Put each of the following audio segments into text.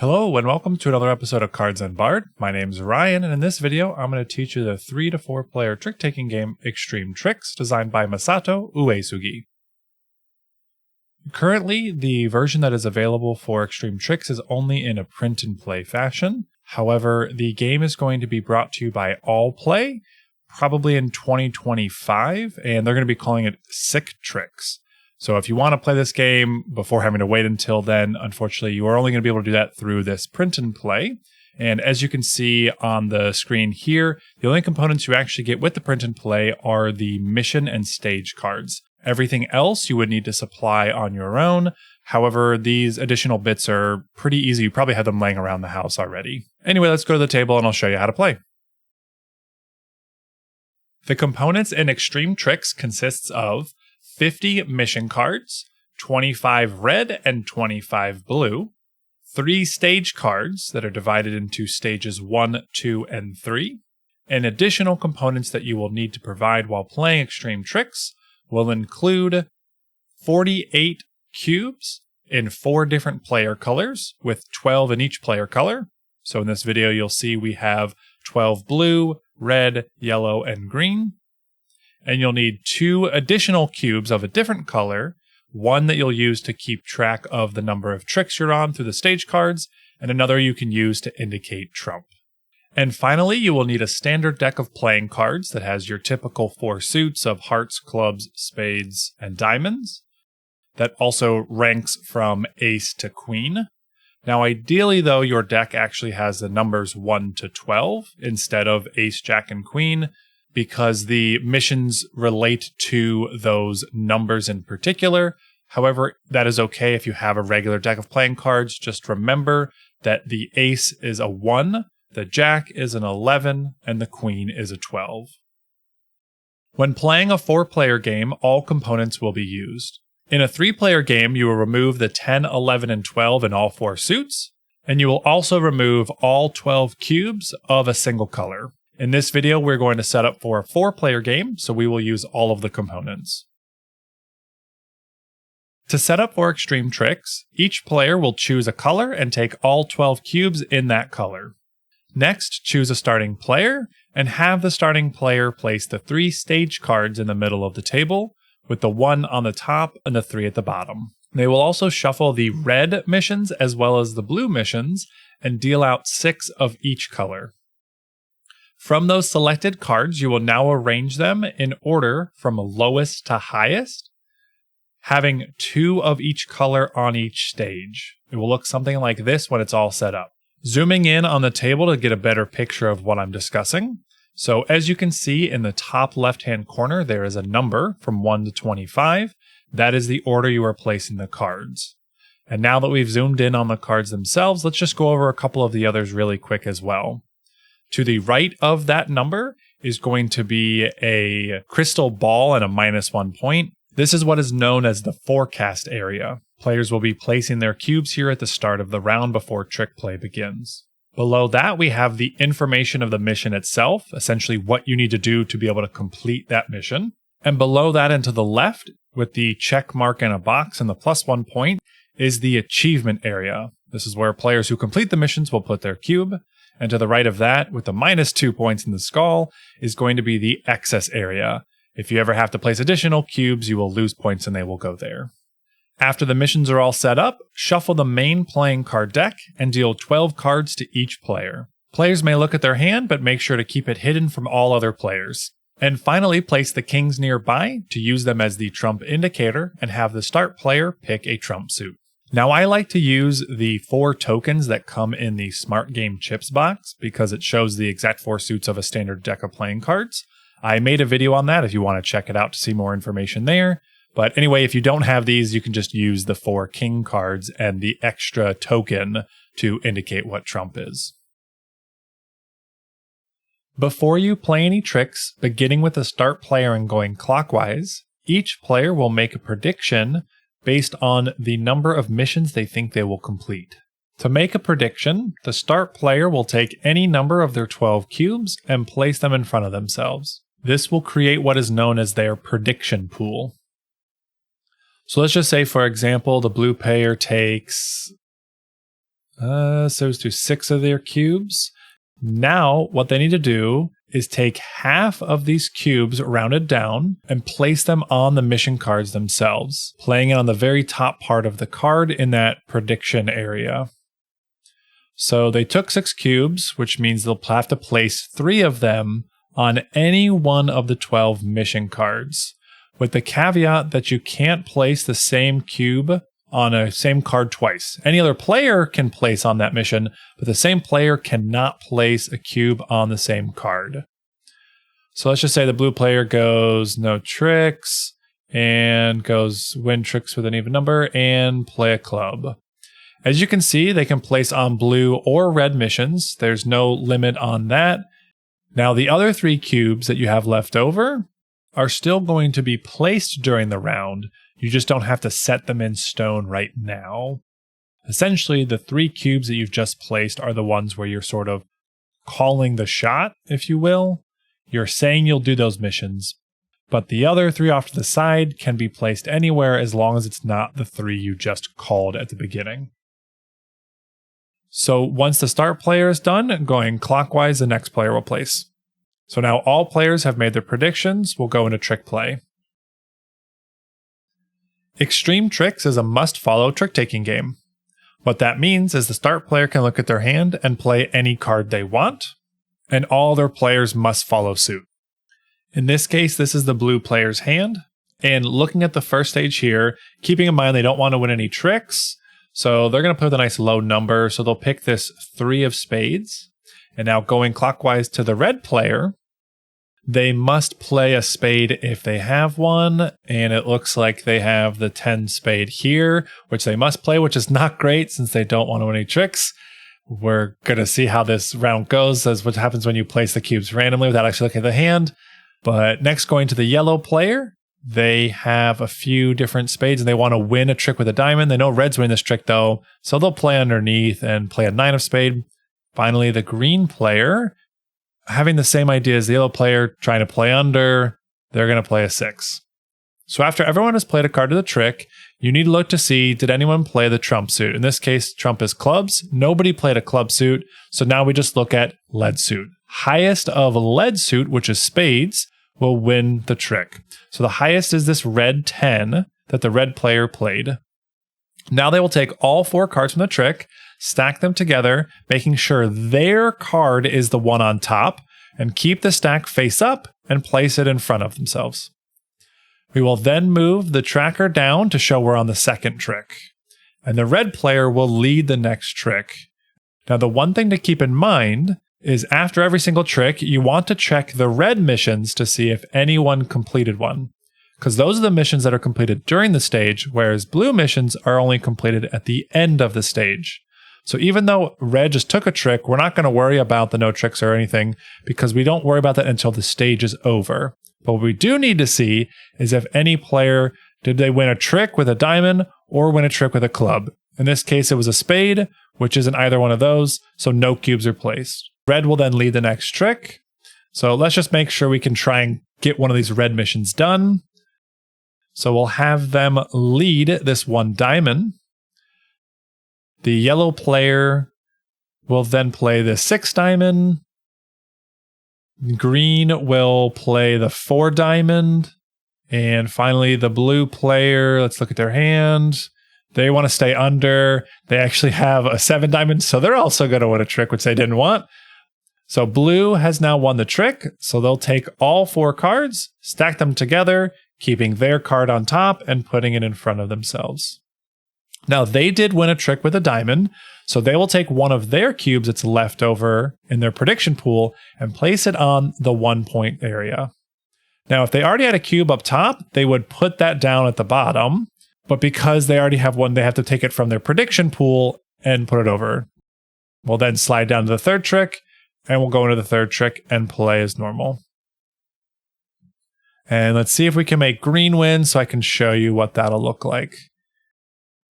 Hello and welcome to another episode of Cards Unbarred. My name's Ryan, and in this video I'm going to teach you the 3 to 4 player trick-taking game Extreme Tricks, designed by Masato Uesugi. Currently, the version that is available for Extreme Tricks is only in a print-and-play fashion. However, the game is going to be brought to you by All Play, probably in 2025, and they're going to be calling it Sick Tricks. So if you want to play this game before having to wait until then, unfortunately, you are only going to be able to do that through this print and play. And as you can see on the screen here, the only components you actually get with the print and play are the mission and stage cards. Everything else you would need to supply on your own. However, these additional bits are pretty easy. You probably have them laying around the house already. Anyway, let's go to the table and I'll show you how to play. The components in Extreme Tricks consists of 50 mission cards, 25 red and 25 blue, 3 stage cards that are divided into stages 1, 2, and 3, and additional components that you will need to provide while playing Extreme Tricks will include 48 cubes in 4 different player colors, with 12 in each player color. So in this video, you'll see we have 12 blue, red, yellow, and green. And you'll need 2 additional cubes of a different color, one that you'll use to keep track of the number of tricks you're on through the stage cards, and another you can use to indicate trump. And finally, you will need a standard deck of playing cards that has your typical 4 suits of hearts, clubs, spades, and diamonds. That also ranks from ace to queen. Now ideally though, your deck actually has the numbers 1 to 12 instead of ace, jack, and queen, because the missions relate to those numbers in particular. However, that is okay if you have a regular deck of playing cards. Just remember that the ace is a 1, the jack is an 11, and the queen is a 12. When playing a 4-player game, all components will be used. In a 3-player game, you will remove the 10, 11, and 12 in all 4 suits, and you will also remove all 12 cubes of a single color. In this video, we're going to set up for a 4-player game, so we will use all of the components. To set up for Extreme Tricks, each player will choose a color and take all 12 cubes in that color. Next, choose a starting player, and have the starting player place the 3 stage cards in the middle of the table, with the 1 on the top and the 3 at the bottom. They will also shuffle the red missions as well as the blue missions, and deal out 6 of each color. From those selected cards, you will now arrange them in order from lowest to highest, having 2 of each color on each stage. It will look something like this when it's all set up. Zooming in on the table to get a better picture of what I'm discussing. So as you can see in the top left-hand corner, there is a number from 1 to 25. That is the order you are placing the cards. And now that we've zoomed in on the cards themselves, let's just go over a couple of the others really quick as well. To the right of that number is going to be a crystal ball and a -1 point. This is what is known as the forecast area. Players will be placing their cubes here at the start of the round before trick play begins. Below that, we have the information of the mission itself, essentially what you need to do to be able to complete that mission. And below that and to the left, with the check mark in a box and the +1 point, is the achievement area. This is where players who complete the missions will put their cube. And to the right of that, with the -2 points in the skull, is going to be the excess area. If you ever have to place additional cubes, you will lose points and they will go there. After the missions are all set up, shuffle the main playing card deck and deal 12 cards to each player. Players may look at their hand, but make sure to keep it hidden from all other players. And finally, place the kings nearby to use them as the trump indicator and have the start player pick a trump suit. Now, I like to use the 4 tokens that come in the Smart Game Chips box because it shows the exact 4 suits of a standard deck of playing cards. I made a video on that if you want to check it out to see more information there. But anyway, if you don't have these, you can just use the 4 king cards and the extra token to indicate what trump is. Before you play any tricks, beginning with the start player and going clockwise, each player will make a prediction based on the number of missions they think they will complete. To make a prediction, the start player will take any number of their 12 cubes and place them in front of themselves. This will create what is known as their prediction pool. So let's just say, for example, the blue player takes So let's do 6 of their cubes. Now, what they need to do is take half of these cubes rounded down and place them on the mission cards themselves, playing it on the very top part of the card in that prediction area. So they took 6 cubes, which means they'll have to place 3 of them on any one of the 12 mission cards, with the caveat that you can't place the same cube on a same card twice. Any other player can place on that mission, but the same player cannot place a cube on the same card. So let's just say the blue player goes no tricks and goes win tricks with an even number and play a club. As you can see, they can place on blue or red missions. There's no limit on that. Now the other 3 cubes that you have left over are still going to be placed during the round. You just don't have to set them in stone right now. Essentially, the 3 cubes that you've just placed are the ones where you're sort of calling the shot, if you will. You're saying you'll do those missions, but the other 3 off to the side can be placed anywhere as long as it's not the 3 you just called at the beginning. So once the start player is done, going clockwise, the next player will place. So now all players have made their predictions. We'll go into trick play. Extreme Tricks is a must-follow trick-taking game. What that means is the start player can look at their hand and play any card they want, and all their players must follow suit. In this case, this is the blue player's hand, and looking at the first stage here, keeping in mind they don't want to win any tricks, so they're going to play with a nice low number, so they'll pick this 3 of spades. And now going clockwise to the red player, they must play a spade if they have one, and it looks like they have the 10 spade here, which they must play, which is not great since they don't want to win any tricks. We're going to see how this round goes, as what happens when you place the cubes randomly without actually looking at the hand. But next, going to the yellow player, they have a few different spades and they want to win a trick with a diamond. They know red's winning this trick though, so they'll play underneath and play a 9 of spade. Finally, the green player, having the same idea as the yellow player, trying to play under, they're going to play a 6. So after everyone has played a card of the trick, you need to look to see, did anyone play the trump suit? In this case, trump is clubs. Nobody played a club suit, so now we just look at lead suit. Highest of lead suit, which is spades, will win the trick. So the highest is this red 10 that the red player played. Now they will take all 4 cards from the trick, stack them together, making sure their card is the one on top, and keep the stack face up and place it in front of themselves. We will then move the tracker down to show we're on the second trick, and the red player will lead the next trick. Now the one thing to keep in mind is after every single trick, you want to check the red missions to see if anyone completed one, because those are the missions that are completed during the stage, whereas blue missions are only completed at the end of the stage. So even though red just took a trick, we're not going to worry about the no tricks or anything, because we don't worry about that until the stage is over. But what we do need to see is if any player, did they win a trick with a diamond or win a trick with a club? In this case, it was a spade, which isn't either one of those, so no cubes are placed. Red will then lead the next trick. So let's just make sure we can try and get one of these red missions done. So we'll have them lead this 1 diamond. The yellow player will then play the 6 diamond. Green will play the 4 diamond. And finally, the blue player, let's look at their hand. They want to stay under. They actually have a 7 diamond, so they're also going to win a trick, which they didn't want. So blue has now won the trick, so they'll take all 4 cards, stack them together, keeping their card on top and putting it in front of themselves. Now, they did win a trick with a diamond, so they will take one of their cubes that's left over in their prediction pool and place it on the 1 point area. Now, if they already had a cube up top, they would put that down at the bottom, but because they already have one, they have to take it from their prediction pool and put it over. We'll then slide down to the 3rd trick, and we'll go into the 3rd trick and play as normal. And let's see if we can make green win so I can show you what that'll look like.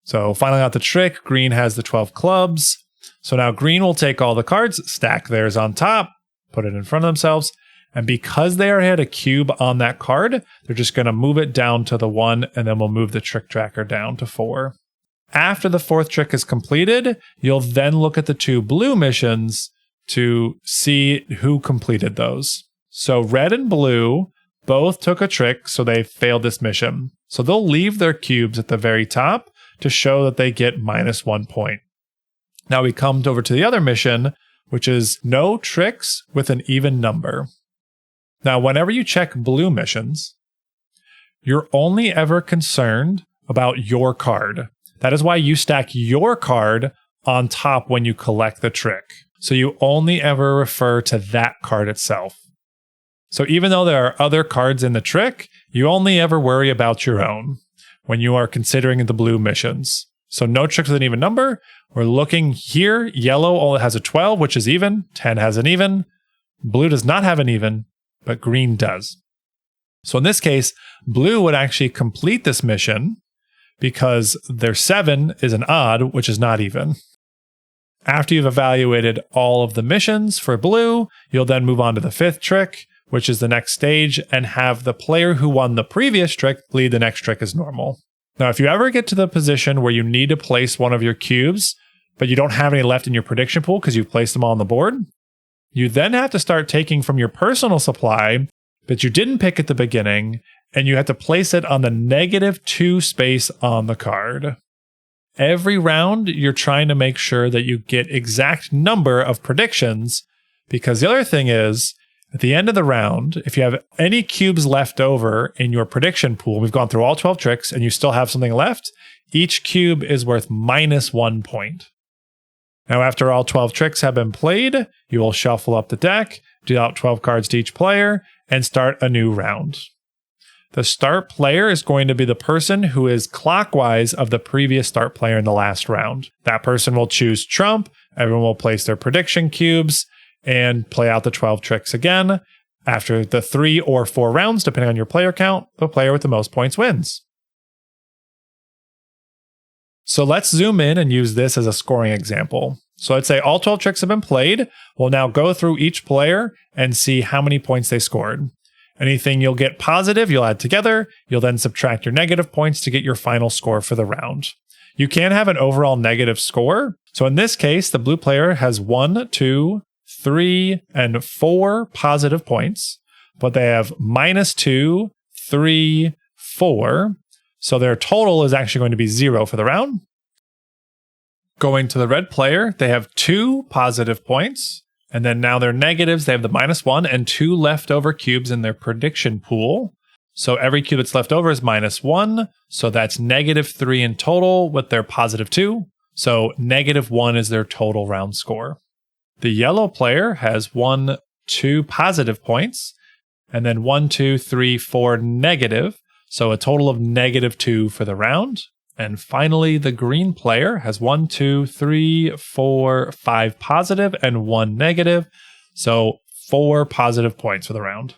So finally out the trick, green has the 12 clubs. So now green will take all the cards, stack theirs on top, put it in front of themselves. And because they already had a cube on that card, they're just going to move it down to the 1, and then we'll move the trick tracker down to 4. After the fourth trick is completed, you'll then look at the 2 blue missions to see who completed those. So red and blue both took a trick, so they failed this mission. So they'll leave their cubes at the very top to show that they get -1 point. Now we come over to the other mission, which is no tricks with an even number. Now, whenever you check blue missions, you're only ever concerned about your card. That is why you stack your card on top when you collect the trick. So you only ever refer to that card itself. So even though there are other cards in the trick, you only ever worry about your own when you are considering the blue missions. So no tricks with an even number. We're looking here. Yellow only has a 12, which is even. 10 has an even. Blue does not have an even, but green does. So in this case, blue would actually complete this mission because their 7 is an odd, which is not even. After you've evaluated all of the missions for blue, you'll then move on to the 5th trick, which is the next stage, and have the player who won the previous trick lead the next trick as normal. Now, if you ever get to the position where you need to place one of your cubes, but you don't have any left in your prediction pool because you've placed them all on the board, you then have to start taking from your personal supply that you didn't pick at the beginning, and you have to place it on the -2 space on the card. Every round, you're trying to make sure that you get exact number of predictions, because the other thing is, at the end of the round, if you have any cubes left over in your prediction pool, we've gone through all 12 tricks, and you still have something left, each cube is worth -1 point. Now, after all 12 tricks have been played, you will shuffle up the deck, deal out 12 cards to each player, and start a new round. The start player is going to be the person who is clockwise of the previous start player in the last round. That person will choose trump, everyone will place their prediction cubes, and play out the 12 tricks again. After the 3 or 4 rounds, depending on your player count, the player with the most points wins. So let's zoom in and use this as a scoring example. So let's say all 12 tricks have been played. We'll now go through each player and see how many points they scored. Anything you'll get positive, you'll add together. You'll then subtract your negative points to get your final score for the round. You can have an overall negative score. So in this case, the blue player has 1, 2, 3, and 4 positive points, but they have -2, 3, 4. So their total is actually going to be 0 for the round. Going to the red player, they have 2 positive points. And then now their negatives, they have the -1 and 2 leftover cubes in their prediction pool. So every cube that's left over is -1. So that's -3 in total with their +2. So -1 is their total round score. The yellow player has 1, 2 positive points, and then 1, 2, 3, 4 negative. So a total of -2 for the round. And finally, the green player has 1, 2, 3, 4, 5 positive and 1 negative. So 4 positive points for the round.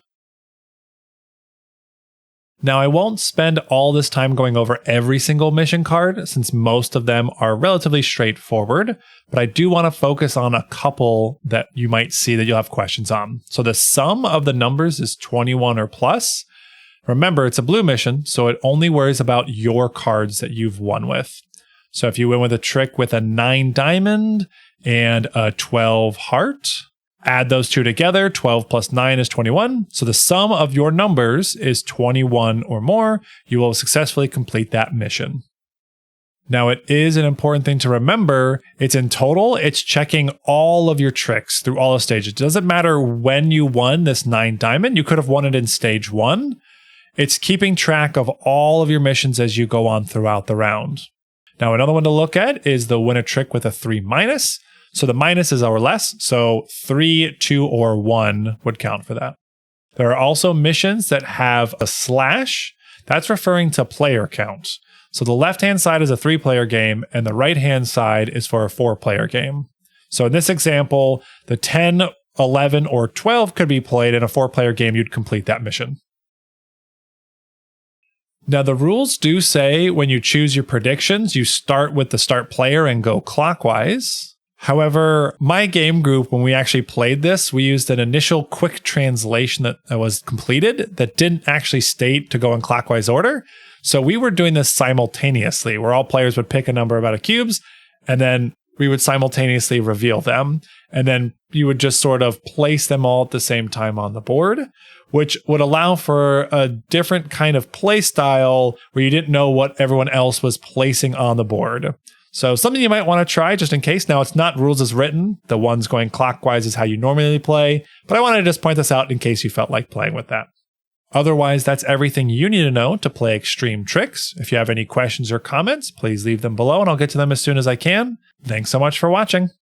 Now, I won't spend all this time going over every single mission card since most of them are relatively straightforward, but I do want to focus on a couple that you might see that you'll have questions on. So the sum of the numbers is 21 or plus. Remember, it's a blue mission, so it only worries about your cards that you've won with. So if you win with a trick with a 9 diamond and a 12 heart, add those two together, 12 plus 9 is 21. So the sum of your numbers is 21 or more. You will successfully complete that mission. Now, it is an important thing to remember. It's in total, it's checking all of your tricks through all the stages. It doesn't matter when you won this 9 diamond. You could have won it in stage 1. It's keeping track of all of your missions as you go on throughout the round. Now, another one to look at is the win a trick with a 3-. So the minus is or less. So 3, 2, or 1 would count for that. There are also missions that have a slash. That's referring to player count. So the left-hand side is a 3-player game, and the right-hand side is for a 4-player game. So in this example, the 10, 11, or 12 could be played in a 4-player game. You'd complete that mission. Now, the rules do say when you choose your predictions, you start with the start player and go clockwise. However, my game group, when we actually played this, we used an initial quick translation that was completed that didn't actually state to go in clockwise order. So we were doing this simultaneously, where all players would pick a number out of cubes, and then we would simultaneously reveal them. And then you would just sort of place them all at the same time on the board, which would allow for a different kind of play style where you didn't know what everyone else was placing on the board. So something you might want to try just in case. Now, it's not rules as written. The ones going clockwise is how you normally play, but I wanted to just point this out in case you felt like playing with that. Otherwise, that's everything you need to know to play Extreme Tricks. If you have any questions or comments, please leave them below and I'll get to them as soon as I can. Thanks so much for watching.